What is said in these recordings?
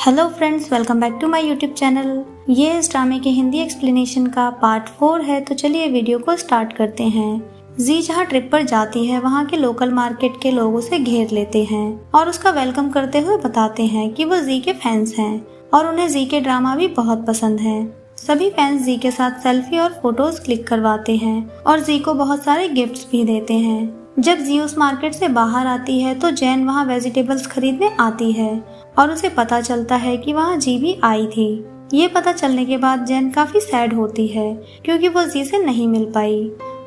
Hello friends, welcome back to my YouTube channel. ये इस ड्रामे के हिंदी एक्सप्लेनेशन का पार्ट 4 है, तो चलिए वीडियो को स्टार्ट करते हैं। जी जहाँ ट्रिप पर जाती है वहाँ के लोकल मार्केट के लोगों से घेर लेते हैं और उसका वेलकम करते हुए बताते हैं कि वो जी के फैंस हैं और उन्हें जी के ड्रामा भी बहुत पसंद है। सभी फैंस जी के साथ सेल्फी और फोटोज क्लिक करवाते हैं और जी को बहुत सारे गिफ्ट्स भी देते हैं। जब जी उस मार्केट से बाहर आती है तो जैन वहाँ वेजिटेबल्स खरीदने आती है और उसे पता चलता है कि वहाँ जी भी आई थी। ये पता चलने के बाद जैन काफी सैड होती है क्योंकि वो जी से नहीं मिल पाई।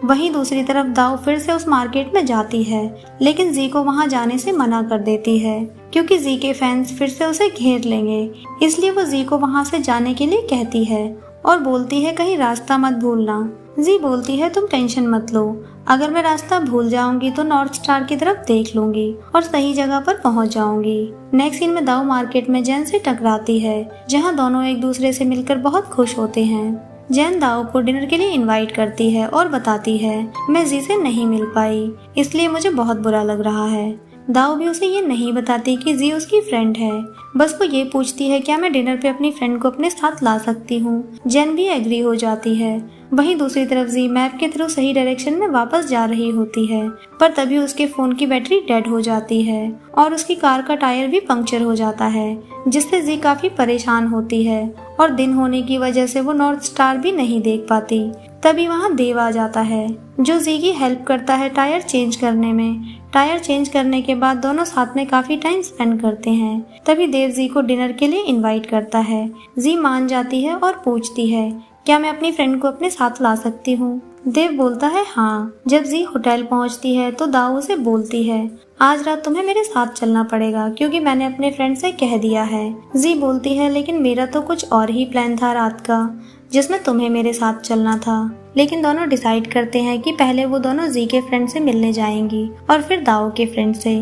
वहीं दूसरी तरफ दाव फिर से उस मार्केट में जाती है, लेकिन जी को वहाँ जाने से मना कर देती है क्योंकि जी के फैंस फिर से उसे घेर लेंगे। इसलिए वो जी को वहाँ से जाने के लिए कहती है और बोलती है कहीं रास्ता मत भूलना। जी बोलती है तुम टेंशन मत लो, अगर मैं रास्ता भूल जाऊंगी तो नॉर्थ स्टार की तरफ देख लूंगी और सही जगह पर पहुंच जाऊंगी। नेक्स्ट सीन में दाव मार्केट में जैन से टकराती है, जहां दोनों एक दूसरे से मिलकर बहुत खुश होते हैं। जैन दाव को डिनर के लिए इनवाइट करती है और बताती है मैं जी से नहीं मिल पाई, इसलिए मुझे बहुत बुरा लग रहा है। दाव भी उसे ये नहीं बताती कि जी उसकी फ्रेंड है, बस वो ये पूछती है क्या मैं डिनर पे अपनी फ्रेंड को अपने साथ ला सकती हूँ। जैन भी एग्री हो जाती है। वहीं दूसरी तरफ जी मैप के थ्रू सही डायरेक्शन में वापस जा रही होती है, पर तभी उसके फोन की बैटरी डेड हो जाती है और उसकी कार का टायर भी पंक्चर हो जाता है, जिससे जी काफी परेशान होती है और दिन होने की वजह से वो नॉर्थ स्टार भी नहीं देख पाती। तभी वहाँ देव आ जाता है जो जी की हेल्प करता है टायर चेंज करने में। टायर चेंज करने के बाद दोनों साथ में काफी टाइम स्पेंड करते हैं। तभी देव जी को डिनर के लिए इनवाइट करता है। जी मान जाती है और पूछती है क्या मैं अपनी फ्रेंड को अपने साथ ला सकती हूँ। देव बोलता है हाँ। जब जी होटल पहुँचती है तो दाव उसे बोलती है आज रात तुम्हें मेरे साथ चलना पड़ेगा क्योंकि मैंने अपने फ्रेंड से कह दिया है। जी बोलती है लेकिन मेरा तो कुछ और ही प्लान था रात का, जिसमें तुम्हें मेरे साथ चलना था। लेकिन दोनों डिसाइड करते हैं कि पहले वो दोनों जी के फ्रेंड से मिलने जाएंगी और फिर दाव के फ्रेंड से।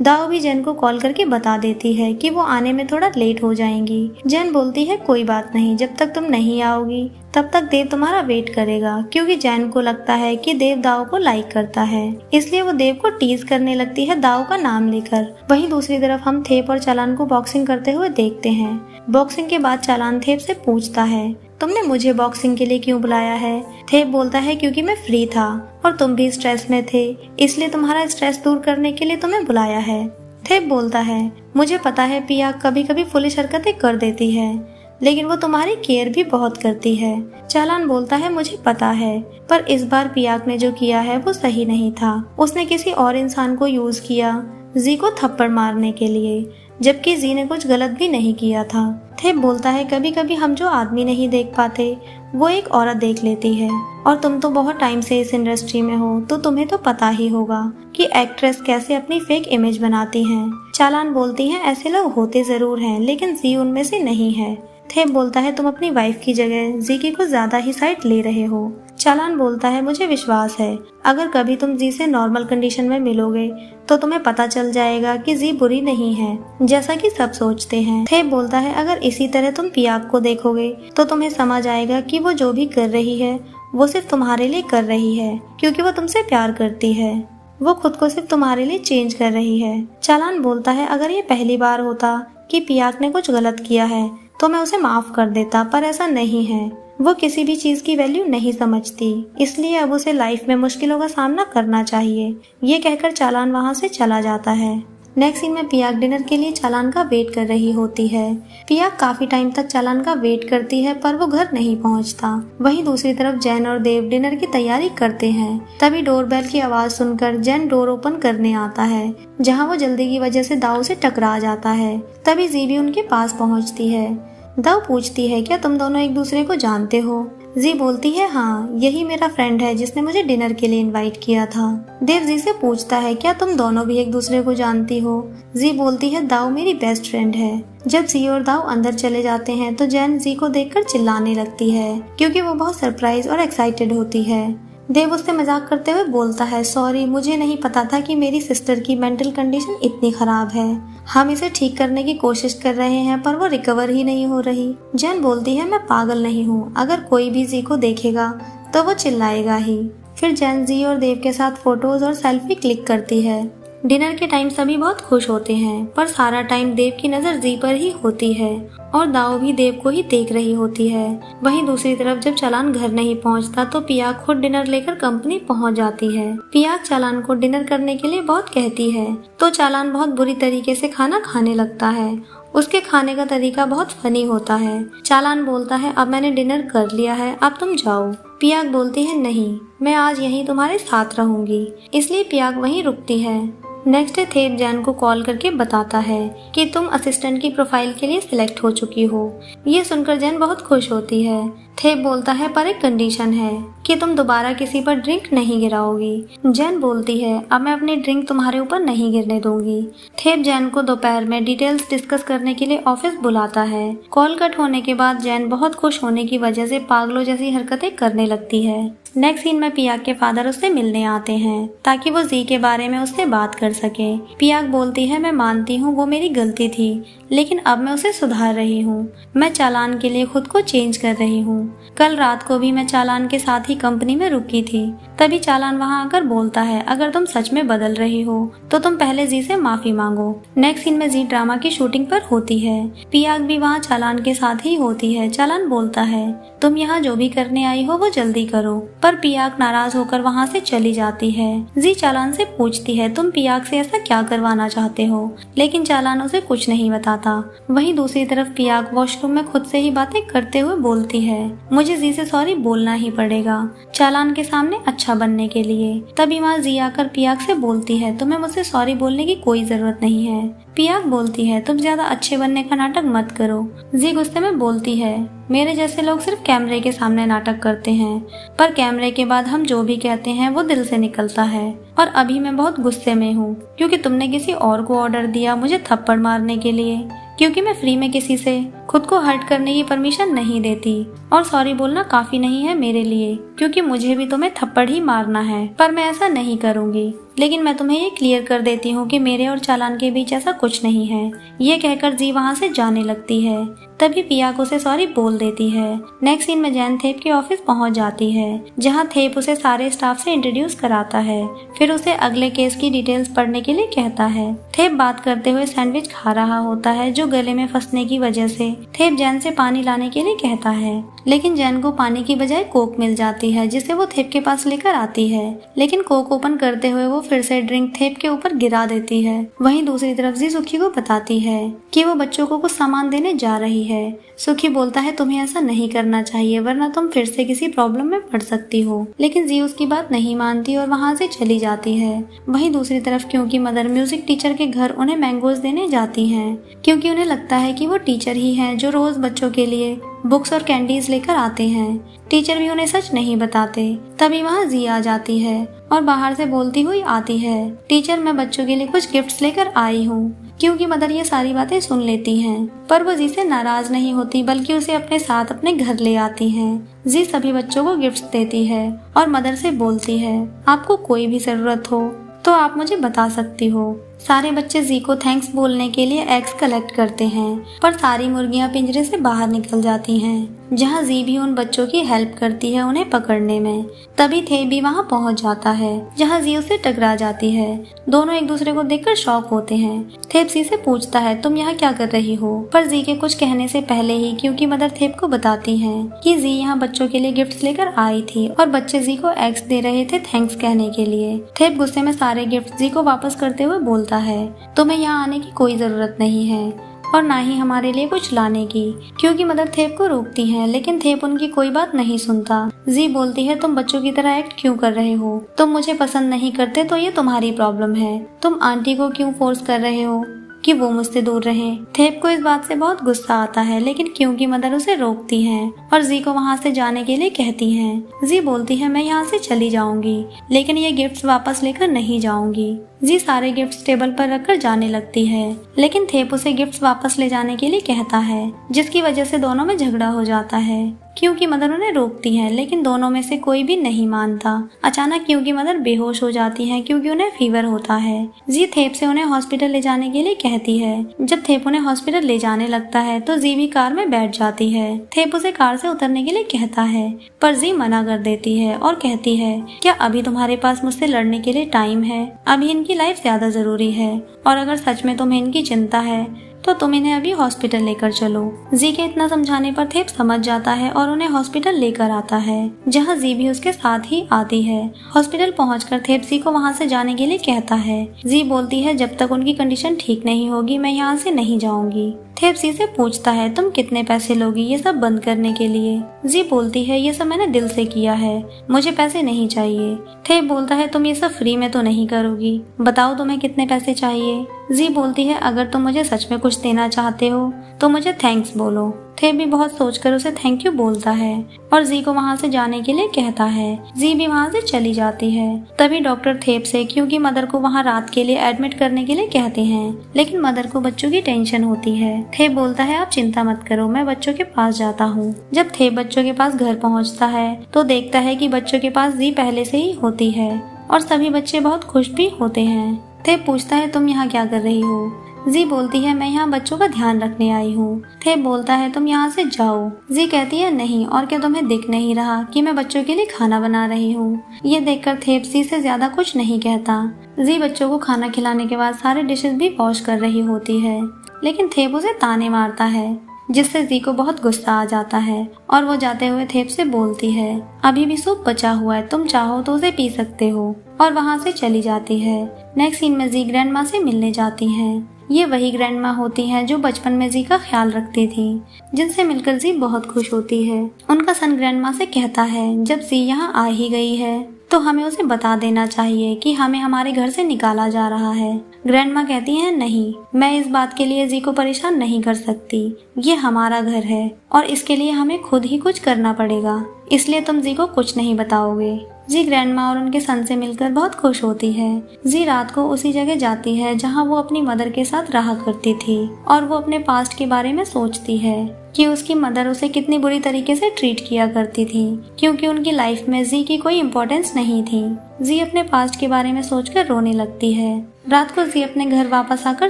दाव भी जैन को कॉल करके बता देती है कि वो आने में थोड़ा लेट हो जाएंगी। जैन बोलती है कोई बात नहीं, जब तक तुम नहीं आओगी तब तक देव तुम्हारा वेट करेगा, क्योंकि जैन को लगता है कि देव दाव को लाइक करता है, इसलिए वो देव को टीज करने लगती है दाव का नाम लेकर। वहीं दूसरी तरफ हम थेप और चालान को बॉक्सिंग करते हुए देखते हैं। बॉक्सिंग के बाद चालान थेप से पूछता है तुमने मुझे बॉक्सिंग के लिए क्यों बुलाया है। थेप बोलता है क्योंकि मैं फ्री था और तुम भी स्ट्रेस में थे, इसलिए तुम्हारा स्ट्रेस दूर करने के लिए तुम्हें बुलाया है। थेप बोलता है मुझे पता है पिया कभी कभी फुलिश हरकतें कर देती है, लेकिन वो तुम्हारी केयर भी बहुत करती है। चालान बोलता है मुझे पता है, पर इस बार पियाक ने जो किया है वो सही नहीं था। उसने किसी और इंसान को यूज किया जी को थप्पड़ मारने के लिए, जबकि जी ने कुछ गलत भी नहीं किया था। थेप बोलता है कभी कभी हम जो आदमी नहीं देख पाते वो एक औरत देख लेती है, और तुम तो बहुत टाइम से इस इंडस्ट्री में हो तो तुम्हें तो पता ही होगा कि एक्ट्रेस कैसे अपनी फेक इमेज बनाती हैं। चालान बोलती है ऐसे लोग होते जरूर हैं, लेकिन जी उनमें से नहीं है। थेप बोलता है तुम अपनी वाइफ की जगह जी की कुछ ज्यादा ही साइड ले रहे हो। चालान बोलता है मुझे विश्वास है अगर कभी तुम जी से नॉर्मल कंडीशन में मिलोगे तो तुम्हें पता चल जाएगा कि जी बुरी नहीं है जैसा कि सब सोचते हैं। थेप बोलता है अगर इसी तरह तुम पियाक को देखोगे तो तुम्हें समझ आएगा कि वो जो भी कर रही है वो सिर्फ तुम्हारे लिए कर रही है, क्योंकि वो तुमसे प्यार करती है। वो खुद को सिर्फ तुम्हारे लिए चेंज कर रही है। चालान बोलता है अगर ये पहली बार होता कि पियाक ने कुछ गलत किया है तो मैं उसे माफ कर देता, पर ऐसा नहीं है। वो किसी भी चीज की वैल्यू नहीं समझती, इसलिए अब उसे लाइफ में मुश्किलों का सामना करना चाहिए। ये कहकर चालान वहाँ से चला जाता है। नेक्स्ट सीन में पियाक डिनर के लिए चालान का वेट कर रही होती है। पियाक काफी टाइम तक चालान का वेट करती है, पर वो घर नहीं पहुंचता। वहीं दूसरी तरफ जैन और देव डिनर की तैयारी करते हैं। तभी डोरबेल की आवाज सुनकर जैन डोर ओपन करने आता है, जहां वो जल्दी की वजह से दाव से टकरा जाता है। तभी जी भी उनके पास पहुंचती है। दाव पूछती है क्या तुम दोनों एक दूसरे को जानते हो। जी बोलती है हाँ, यही मेरा फ्रेंड है जिसने मुझे डिनर के लिए इनवाइट किया था। देव जी से पूछता है क्या तुम दोनों भी एक दूसरे को जानती हो। जी बोलती है दाव मेरी बेस्ट फ्रेंड है। जब जी और दाव अंदर चले जाते हैं तो जैन जी को देखकर चिल्लाने लगती है, क्योंकि वो बहुत सरप्राइज और एक्साइटेड होती है। देव उससे मजाक करते हुए बोलता है सॉरी, मुझे नहीं पता था कि मेरी सिस्टर की मेंटल कंडीशन इतनी खराब है। हम इसे ठीक करने की कोशिश कर रहे हैं पर वो रिकवर ही नहीं हो रही। जैन बोलती है मैं पागल नहीं हूँ, अगर कोई भी जी को देखेगा तो वो चिल्लाएगा ही। फिर जैन जी और देव के साथ फोटोज और सेल्फी क्लिक करती है। डिनर के टाइम सभी बहुत खुश होते हैं, पर सारा टाइम देव की नजर जी पर ही होती है और दाओ भी देव को ही देख रही होती है। वहीं दूसरी तरफ जब चालान घर नहीं पहुंचता तो पियाक खुद डिनर लेकर कंपनी पहुंच जाती है। पियाक चालान को डिनर करने के लिए बहुत कहती है तो चालान बहुत बुरी तरीके से खाना खाने लगता है। उसके खाने का तरीका बहुत फनी होता है। चालान बोलता है, अब मैंने डिनर कर लिया है, अब तुम जाओ। पियाक बोलती है, नहीं, मैं आज यहीं तुम्हारे साथ रहूंगी। इसलिए पियाक वहीं रुकती है। नेक्स्ट डे थेप जैन को कॉल करके बताता है कि तुम असिस्टेंट की प्रोफाइल के लिए सिलेक्ट हो चुकी हो। ये सुनकर जैन बहुत खुश होती है। थेप बोलता है, पर एक कंडीशन है कि तुम दोबारा किसी पर ड्रिंक नहीं गिराओगी। जैन बोलती है, अब मैं अपनी ड्रिंक तुम्हारे ऊपर नहीं गिरने दूंगी। थेप जैन को दोपहर में डिटेल्स डिस्कस करने के लिए ऑफिस बुलाता है। कॉल कट होने के बाद जैन बहुत खुश होने की वजह से पागलों जैसी हरकतें करने लगती है। नेक्स्ट सीन में पियाक के फादर उससे मिलने आते हैं ताकि वो जी के बारे में उससे बात कर सके। पियाक बोलती है, मैं मानती हूँ वो मेरी गलती थी, लेकिन अब मैं उसे सुधार रही हूँ। मैं चालान के लिए खुद को चेंज कर रही हूँ। कल रात को भी मैं चालान के साथ ही कंपनी में रुकी थी। तभी चालान वहाँ आकर बोलता है, अगर तुम सच में बदल रही हो तो तुम पहले जी से माफी मांगो। नेक्स्ट सीन में जी ड्रामा की शूटिंग पर होती है। पियाक भी वहाँ चालान के साथ ही होती है। चालान बोलता है, तुम यहाँ जो भी करने आई हो वो जल्दी करो, पर पियाक नाराज होकर वहाँ से चली जाती है। जी चालान से पूछती है, तुम पियाक से ऐसा क्या करवाना चाहते हो, लेकिन चालान उसे कुछ नहीं बताता। वहीं दूसरी तरफ पियाक वॉशरूम में खुद से ही बातें करते हुए बोलती है, मुझे जी से सॉरी बोलना ही पड़ेगा चालान के सामने अच्छा बनने के लिए। तभी वहाँ जी आकर पियाक से बोलती है, तुम्हें मुझसे सॉरी बोलने की कोई जरूरत नहीं है। पियाक बोलती है, तुम ज्यादा अच्छे बनने का नाटक मत करो। जी गुस्से में बोलती है, मेरे जैसे लोग सिर्फ कैमरे के सामने नाटक करते हैं, पर कैमरे के बाद हम जो भी कहते हैं वो दिल से निकलता है। और अभी मैं बहुत गुस्से में हूँ क्योंकि तुमने किसी और को ऑर्डर दिया मुझे थप्पड़ मारने के लिए, क्योंकि मैं फ्री में किसी से खुद को हर्ट करने की परमिशन नहीं देती। और सॉरी बोलना काफी नहीं है मेरे लिए, क्योंकि मुझे भी तुम्हें थप्पड़ ही मारना है, पर मैं ऐसा नहीं करूँगी। लेकिन मैं तुम्हें ये क्लियर कर देती हूँ कि मेरे और चालान के बीच ऐसा कुछ नहीं है। ये कहकर जी वहाँ से जाने लगती है। तभी पियाक उसे सॉरी बोल देती है। नेक्स्ट सीन में जैन थेप के ऑफिस पहुँच जाती है, जहाँ थेप उसे सारे स्टाफ से इंट्रोड्यूस कराता है। फिर उसे अगले केस की डिटेल्स पढ़ने के लिए कहता है। थेप बात करते हुए सैंडविच खा रहा होता है जो गले में फंसने की वजह से थेप जैन से पानी लाने के लिए कहता है, लेकिन जैन को पानी की बजाय कोक मिल जाती है जिसे वो थेप के पास लेकर आती है। लेकिन कोक ओपन करते हुए वो फिर से ड्रिंक थेप के ऊपर गिरा देती है। वहीं दूसरी तरफ जी सुखी को बताती है कि वो बच्चों को कुछ सामान देने जा रही है। सुखी बोलता है, तुम्हें ऐसा नहीं करना चाहिए वरना तुम फिर से किसी प्रॉब्लम में पड़ सकती हो। लेकिन जी उसकी बात नहीं मानती और वहाँ से चली जाती है। वहीं दूसरी तरफ क्योंकि मदर म्यूजिक टीचर के घर उन्हें मैंगोज देने जाती हैं, क्योंकि उन्हें लगता है कि वो टीचर ही हैं जो रोज बच्चों के लिए बुक्स और कैंडीज लेकर आते हैं। टीचर भी उन्हें सच नहीं बताते। तभी वहाँ जी आ जाती है और बाहर से बोलती हुई आती है, टीचर मैं बच्चों के लिए कुछ गिफ्ट्स लेकर आई हूँ। क्योंकि मदर ये सारी बातें सुन लेती हैं, पर वो जी से नाराज नहीं होती बल्कि उसे अपने साथ अपने घर ले आती हैं। जी सभी बच्चों को गिफ्ट्स देती है और मदर से बोलती है, आपको कोई भी जरूरत हो तो आप मुझे बता सकती हो। सारे बच्चे जी को थैंक्स बोलने के लिए एग्स कलेक्ट करते हैं, पर सारी मुर्गियां पिंजरे से बाहर निकल जाती हैं, जहां जी भी उन बच्चों की हेल्प करती है उन्हें पकड़ने में। तभी थेप भी वहां पहुंच जाता है, जहां जी उससे टकरा जाती है। दोनों एक दूसरे को देखकर शॉक होते हैं। थेप जी से पूछता है, तुम यहाँ क्या कर रही हो? पर जी के कुछ कहने से पहले ही क्योंकि मदर थेप को बताती है कि जी यहाँ बच्चों के लिए गिफ्ट्स लेकर आई थी और बच्चे जी को एग्स दे रहे थे थैंक्स कहने के लिए। थेप गुस्से में सारे गिफ्ट जी को वापस करते हुए बोलता है, तुम्हें यहाँ आने की कोई जरूरत नहीं है और ना ही हमारे लिए कुछ लाने की, क्योंकि मदर थेप को रोकती है। लेकिन थेप उनकी कोई बात नहीं सुनता। जी बोलती है, तुम बच्चों की तरह एक्ट क्यों कर रहे हो? तुम मुझे पसंद नहीं करते तो ये तुम्हारी प्रॉब्लम है। तुम आंटी को क्यों फोर्स कर रहे हो कि वो मुझसे दूर रहे? थेप को इस बात से बहुत गुस्सा आता है, लेकिन क्योंकि मदर उसे रोकती हैं और जी को वहाँ से जाने के लिए कहती हैं। जी बोलती है, मैं यहाँ से चली जाऊंगी, लेकिन ये गिफ्ट्स वापस लेकर नहीं जाऊंगी। जी सारे गिफ्ट्स टेबल पर रखकर जाने लगती है, लेकिन थेप उसे गिफ्ट्स वापस ले जाने के लिए कहता है, जिसकी वजह से दोनों में झगड़ा हो जाता है। क्योंकि मदर उन्हें रोकती है, लेकिन दोनों में से कोई भी नहीं मानता। अचानक क्योंकि मदर बेहोश हो जाती है क्योंकि उन्हें फीवर होता है। जी थेप से उन्हें हॉस्पिटल ले जाने के लिए कहती है। जब थेप उन्हें हॉस्पिटल ले जाने लगता है तो जी भी कार में बैठ जाती है। थेप उसे कार से उतरने के लिए कहता है, पर जी मना कर देती है और कहती है, क्या अभी तुम्हारे पास मुझसे लड़ने के लिए टाइम है? अभी इनकी इनकी लाइफ ज्यादा जरूरी है और अगर सच में तुम्हें इनकी चिंता है तो तुम इन्हें अभी हॉस्पिटल लेकर चलो। जी के इतना समझाने पर थेप समझ जाता है और उन्हें हॉस्पिटल लेकर आता है, जहां जी भी उसके साथ ही आती है। हॉस्पिटल पहुंचकर थेप जी को वहां से जाने के लिए कहता है। जी बोलती है जब तक उनकी कंडीशन ठीक नहीं होगी मैं यहाँ से नहीं जाऊंगी। थेप जी से पूछता है तुम कितने पैसे लोगी ये सब बंद करने के लिए। जी बोलती है ये सब मैंने दिल से किया है, मुझे पैसे नहीं चाहिए। थेप बोलता है तुम ये सब फ्री में तो नहीं करोगी, बताओ तुम्हें कितने पैसे चाहिए। जी बोलती है अगर तुम मुझे सच में कुछ देना चाहते हो तो मुझे थैंक्स बोलो। थेप भी बहुत सोचकर उसे थैंक यू बोलता है और जी को वहाँ से जाने के लिए कहता है। जी भी वहाँ से चली जाती है। तभी डॉक्टर थेप से क्योंकि मदर को वहाँ रात के लिए एडमिट करने के लिए कहते हैं, लेकिन मदर को बच्चों की टेंशन होती है। थेप बोलता है आप चिंता मत करो, मैं बच्चों के पास जाता हूँ। जब थेप बच्चों के पास घर पहुँचता है तो देखता है कि बच्चों के पास जी पहले से ही होती है और सभी बच्चे बहुत खुश भी होते हैं। थेप पूछता है तुम यहाँ क्या कर रही हो। जी बोलती है मैं यहाँ बच्चों का ध्यान रखने आई हूँ। थेप बोलता है तुम यहाँ से जाओ। जी कहती है नहीं, और क्या तुम्हें दिख नहीं रहा कि मैं बच्चों के लिए खाना बना रही हूँ। ये देखकर थेप जी से ज्यादा कुछ नहीं कहता। जी बच्चों को खाना खिलाने के बाद सारे डिशेस भी वॉश कर रही होती है, लेकिन थेप उसे ताने मारता है, जिससे जी को बहुत गुस्सा आ जाता है और वो जाते हुए थेप से बोलती है अभी भी सूप बचा हुआ है, तुम चाहो तो उसे पी सकते हो, और वहाँ से चली जाती है। नेक्स्ट सीन में जी ग्रैंड माँ से मिलने जाती हैं। ये वही ग्रैंड माँ होती हैं जो बचपन में जी का ख्याल रखती थी, जिनसे मिलकर जी बहुत खुश होती है। उनका सन ग्रैंड माँ से कहता है जब जी यहाँ आ ही गई है तो हमें उसे बता देना चाहिए कि हमें हमारे घर से निकाला जा रहा है। ग्रैंड माँ कहती हैं नहीं, मैं इस बात के लिए जी को परेशान नहीं कर सकती, ये हमारा घर है और इसके लिए हमें खुद ही कुछ करना पड़ेगा, इसलिए तुम जी को कुछ नहीं बताओगे। जी ग्रैंड माँ और उनके सन से मिलकर बहुत खुश होती है। जी रात को उसी जगह जाती है जहाँ वो अपनी मदर के साथ रहा करती थी और वो अपने पास्ट के बारे में सोचती है कि उसकी मदर उसे कितनी बुरी तरीके से ट्रीट किया करती थी, क्योंकि उनकी लाइफ में जी की कोई इम्पोर्टेंस नहीं थी। जी अपने पास्ट के बारे में सोचकर रोने लगती है। रात को जी अपने घर वापस आकर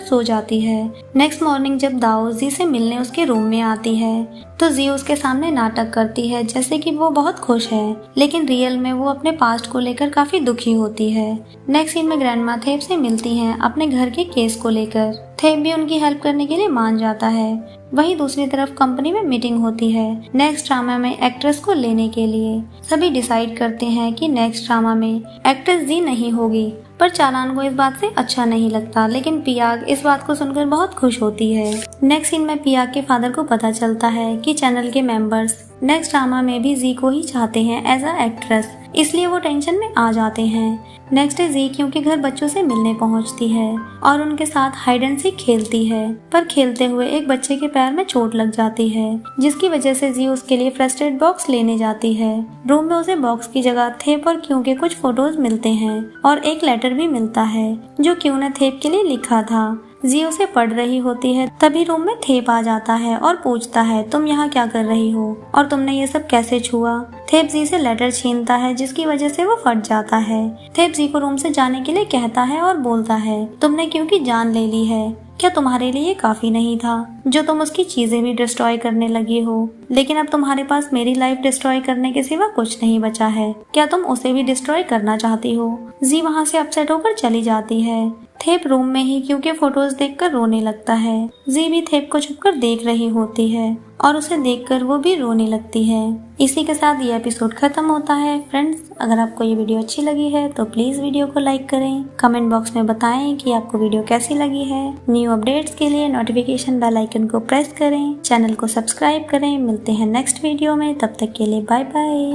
सो जाती है। नेक्स्ट मॉर्निंग जब दाओ जी से मिलने उसके रूम में आती है तो जी उसके सामने नाटक करती है जैसे कि वो बहुत खुश है, लेकिन रियल में वो अपने पास्ट को लेकर काफी दुखी होती है। नेक्स्ट सीन में ग्रैंडमा थेप से मिलती हैं अपने घर के केस को लेकर। थेप भी उनकी हेल्प करने के लिए मान जाता है। वहीं दूसरी तरफ कंपनी में मीटिंग होती है नेक्स्ट ड्रामा में एक्ट्रेस को लेने के लिए। सभी डिसाइड करते हैं कि नेक्स्ट ड्रामा में एक्ट्रेस जी नहीं होगी, पर चालान को इस बात से अच्छा नहीं लगता, लेकिन पियाग इस बात को सुनकर बहुत खुश होती है। नेक्स्ट सीन में पियाग के फादर को पता चलता है कि चैनल के मेंबर्स नेक्स्ट ड्रामा में भी जी को ही चाहते हैं एज अ एक्ट्रेस, इसलिए वो टेंशन में आ जाते हैं। नेक्स्ट डे जी क्योंकि घर बच्चों से मिलने पहुंचती है और उनके साथ हाइड एंड सीक खेलती है, पर खेलते हुए एक बच्चे के पैर में चोट लग जाती है, जिसकी वजह से जी उसके लिए फर्स्ट एड बॉक्स लेने जाती है। रूम में उसे बॉक्स की जगह थेप और क्यू के कुछ फोटोज मिलते हैं और एक लेटर भी मिलता है जो क्यू ने थेप के लिए लिखा था। जी उसे पढ़ रही होती है, तभी रूम में थेप आ जाता है और पूछता है तुम यहाँ क्या कर रही हो और तुमने ये सब कैसे छुआ। थेप जी से लेटर छीनता है जिसकी वजह से वो फट जाता है। थेप जी को रूम से जाने के लिए कहता है और बोलता है तुमने क्योंकि जान ले ली है, क्या तुम्हारे लिए काफी नहीं था जो तुम उसकी चीजें भी डिस्ट्रॉय करने लगी हो, लेकिन अब तुम्हारे पास मेरी लाइफ डिस्ट्रॉय करने के सिवा कुछ नहीं बचा है, क्या तुम उसे भी डिस्ट्रॉय करना चाहती हो। जी वहाँ से अपसेट होकर चली जाती है। थेप रूम में ही क्यू के फोटोज देखकर रोने लगता है। जी भी थेप को छुपकर देख रही होती है और उसे देखकर वो भी रोने लगती है। इसी के साथ ये एपिसोड खत्म होता है। फ्रेंड्स, अगर आपको ये वीडियो अच्छी लगी है तो प्लीज वीडियो को लाइक करें, कमेंट बॉक्स में बताएं कि आपको वीडियो कैसी लगी है। न्यू अपडेट्स के लिए नोटिफिकेशन बेल आइकन को प्रेस करें, चैनल को सब्सक्राइब करें। मिलते हैं नेक्स्ट वीडियो में, तब तक के लिए बाय बाय।